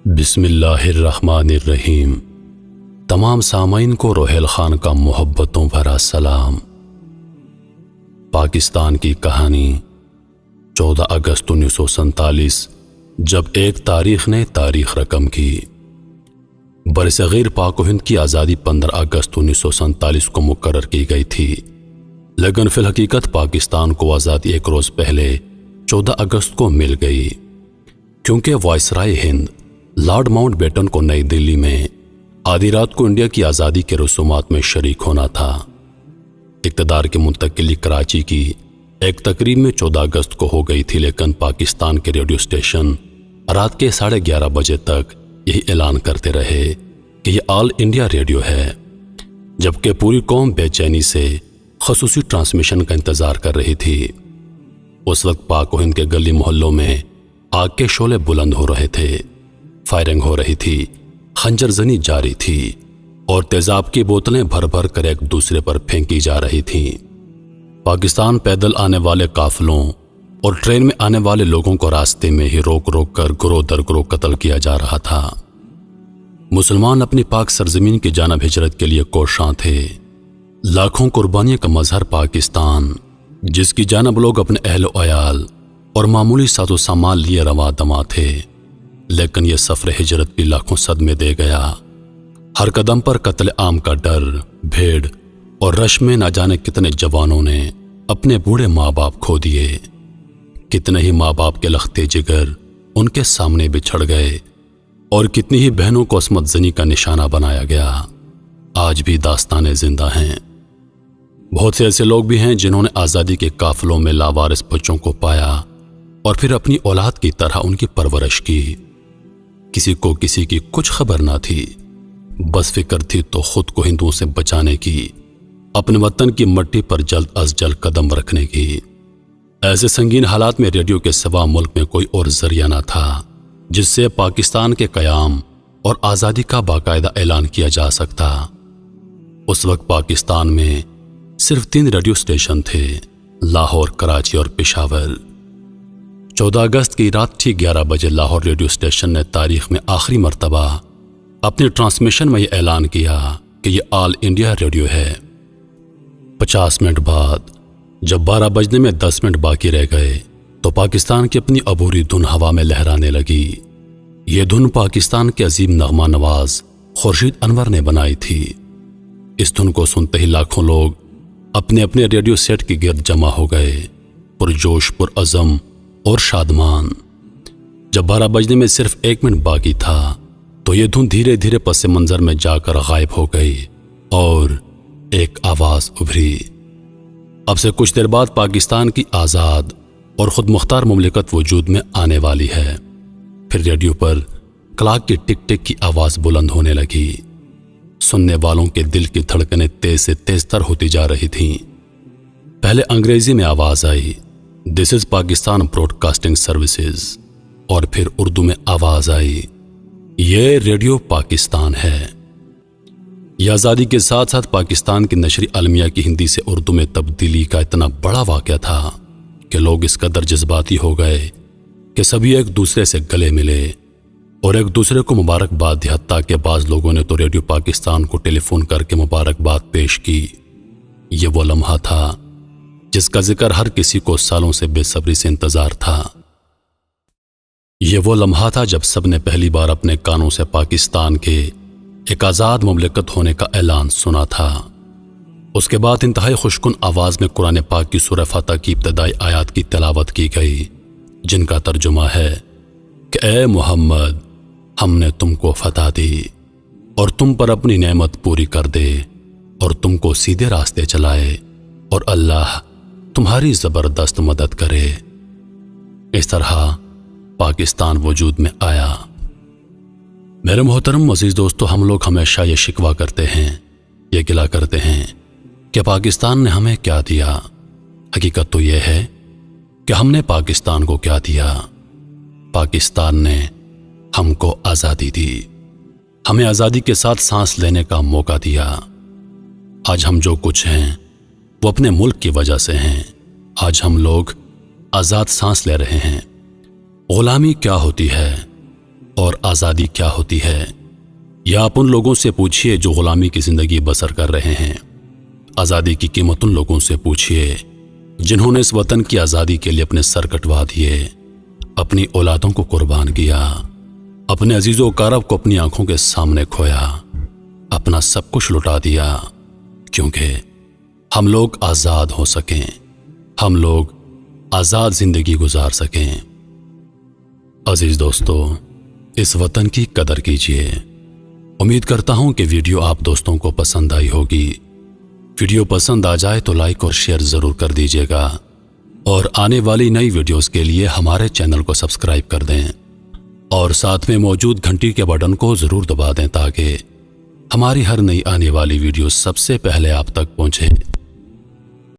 بسم اللہ الرحمن الرحیم۔ تمام سامعین کو روحیل خان کا محبتوں بھرا سلام۔ پاکستان کی کہانی 14 اگست 1947، جب ایک تاریخ نے تاریخ رقم کی۔ برصغیر پاک و ہند کی آزادی 15 اگست 1947 کو مقرر کی گئی تھی، لیکن فی الحقیقت پاکستان کو آزادی ایک روز پہلے 14 اگست کو مل گئی، کیونکہ وائسرائے ہند لارڈ ماؤنٹ بیٹن کو نئی دلی میں آدھی رات کو انڈیا کی آزادی کے رسومات میں شریک ہونا تھا۔ اقتدار کی منتقلی کراچی کی ایک تقریب میں 14 اگست کو ہو گئی تھی، لیکن پاکستان کے ریڈیو اسٹیشن رات کے 11:30 بجے تک یہی اعلان کرتے رہے کہ یہ آل انڈیا ریڈیو ہے، جبکہ پوری قوم بے چینی سے خصوصی ٹرانسمیشن کا انتظار کر رہی تھی۔ اس وقت پاک و ہند کے گلی محلوں میں آگ کے شعلے بلند ہو رہے تھے، فائرنگ ہو رہی تھی، خنجر زنی جاری تھی اور تیزاب کی بوتلیں بھر بھر کر ایک دوسرے پر پھینکی جا رہی تھیں۔ پاکستان پیدل آنے والے قافلوں اور ٹرین میں آنے والے لوگوں کو راستے میں ہی روک روک کر گروہ در گروہ قتل کیا جا رہا تھا۔ مسلمان اپنی پاک سرزمین کی جانب ہجرت کے لیے کوشاں تھے۔ لاکھوں قربانیوں کا مظہر پاکستان، جس کی جانب لوگ اپنے اہل و عیال اور معمولی ساز و سامان لیے رواں دواں تھے، لیکن یہ سفر ہجرت بھی لاکھوں صدمے دے گیا۔ ہر قدم پر قتل عام کا ڈر، بھیڑ اور رش میں نہ جانے کتنے جوانوں نے اپنے بوڑھے ماں باپ کھو دیے، کتنے ہی ماں باپ کے لختے جگر ان کے سامنے بچھڑ گئے اور کتنی ہی بہنوں کو عصمت زنی کا نشانہ بنایا گیا۔ آج بھی داستانیں زندہ ہیں۔ بہت سے ایسے لوگ بھی ہیں جنہوں نے آزادی کے قافلوں میں لاوارث بچوں کو پایا اور پھر اپنی اولاد کی طرح ان کی پرورش کی۔ کسی کو کسی کی کچھ خبر نہ تھی، بس فکر تھی تو خود کو ہندوؤں سے بچانے کی، اپنے وطن کی مٹی پر جلد از جلد قدم رکھنے کی۔ ایسے سنگین حالات میں ریڈیو کے سوا ملک میں کوئی اور ذریعہ نہ تھا جس سے پاکستان کے قیام اور آزادی کا باقاعدہ اعلان کیا جا سکتا۔ اس وقت پاکستان میں صرف 3 ریڈیو اسٹیشن تھے، لاہور، کراچی اور پشاور۔ 14 اگست کی رات ٹھیک 11 بجے لاہور ریڈیو اسٹیشن نے تاریخ میں آخری مرتبہ اپنے ٹرانسمیشن میں یہ اعلان کیا کہ یہ آل انڈیا ریڈیو ہے۔ 50 منٹ بعد جب 12 بجنے میں 10 منٹ باقی رہ گئے تو پاکستان کی اپنی عبوری دھن ہوا میں لہرانے لگی۔ یہ دھن پاکستان کے عظیم نغمہ نواز خورشید انور نے بنائی تھی۔ اس دھن کو سنتے ہی لاکھوں لوگ اپنے اپنے ریڈیو سیٹ کے گرد جمع ہو گئے، پرجوش، پرعزم اور شادمان۔ جب 12 بجنے میں صرف 1 منٹ باقی تھا تو یہ دھن دھیرے دھیرے پس منظر میں جا کر غائب ہو گئی اور ایک آواز ابھری۔ اب سے کچھ دیر بعد پاکستان کی آزاد اور خود مختار مملکت وجود میں آنے والی ہے۔ پھر ریڈیو پر کلاک کی ٹک ٹک کی آواز بلند ہونے لگی۔ سننے والوں کے دل کی دھڑکنیں تیز سے تیز تر ہوتی جا رہی تھیں۔ پہلے انگریزی میں آواز آئی، دس از پاکستان براڈ کاسٹنگ سروسز، اور پھر اردو میں آواز آئی، یہ ریڈیو پاکستان ہے۔ یہ آزادی کے ساتھ ساتھ پاکستان کی نشر عالمیہ کی ہندی سے اردو میں تبدیلی کا اتنا بڑا واقعہ تھا کہ لوگ اس قدر جذباتی ہو گئے کہ سبھی ایک دوسرے سے گلے ملے اور ایک دوسرے کو مبارکباد دی، حتیٰ کہ بعض لوگوں نے تو ریڈیو پاکستان کو ٹیلی فون کر کے مبارکباد پیش کی۔ یہ وہ لمحہ تھا جس کا ذکر ہر کسی کو سالوں سے بے صبری سے انتظار تھا۔ یہ وہ لمحہ تھا جب سب نے پہلی بار اپنے کانوں سے پاکستان کے ایک آزاد مملکت ہونے کا اعلان سنا تھا۔ اس کے بعد انتہائی خوشکن آواز میں قرآن پاک کی سورہ فاتح کی ابتدائی آیات کی تلاوت کی گئی، جن کا ترجمہ ہے کہ اے محمد، ہم نے تم کو فتح دی اور تم پر اپنی نعمت پوری کر دے اور تم کو سیدھے راستے چلائے اور اللہ تمہاری زبردست مدد کرے۔ اس طرح پاکستان وجود میں آیا۔ میرے محترم عزیز دوستو، ہم لوگ ہمیشہ یہ شکوہ کرتے ہیں، یہ گلہ کرتے ہیں کہ پاکستان نے ہمیں کیا دیا۔ حقیقت تو یہ ہے کہ ہم نے پاکستان کو کیا دیا۔ پاکستان نے ہم کو آزادی دی، ہمیں آزادی کے ساتھ سانس لینے کا موقع دیا۔ آج ہم جو کچھ ہیں وہ اپنے ملک کی وجہ سے ہیں۔ آج ہم لوگ آزاد سانس لے رہے ہیں۔ غلامی کیا ہوتی ہے؟ اور آزادی کیا ہوتی ہے، یا آپ ان لوگوں سے پوچھیے جو غلامی کی زندگی بسر کر رہے ہیں۔ آزادی کی قیمت ان لوگوں سے پوچھیے جنہوں نے اس وطن کی آزادی کے لیے اپنے سر کٹوا دیے، اپنی اولادوں کو قربان کیا، اپنے عزیز و اقارب کو اپنی آنکھوں کے سامنے کھویا، اپنا سب کچھ لٹا دیا، کیونکہ ہم لوگ آزاد ہو سکیں، ہم لوگ آزاد زندگی گزار سکیں۔ عزیز دوستو، اس وطن کی قدر کیجیے۔ امید کرتا ہوں کہ ویڈیو آپ دوستوں کو پسند آئی ہوگی۔ ویڈیو پسند آ جائے تو لائک اور شیئر ضرور کر دیجیے گا، اور آنے والی نئی ویڈیوز کے لیے ہمارے چینل کو سبسکرائب کر دیں، اور ساتھ میں موجود گھنٹی کے بٹن کو ضرور دبا دیں تاکہ ہماری ہر نئی آنے والی ویڈیو سب سے پہلے آپ تک پہنچے۔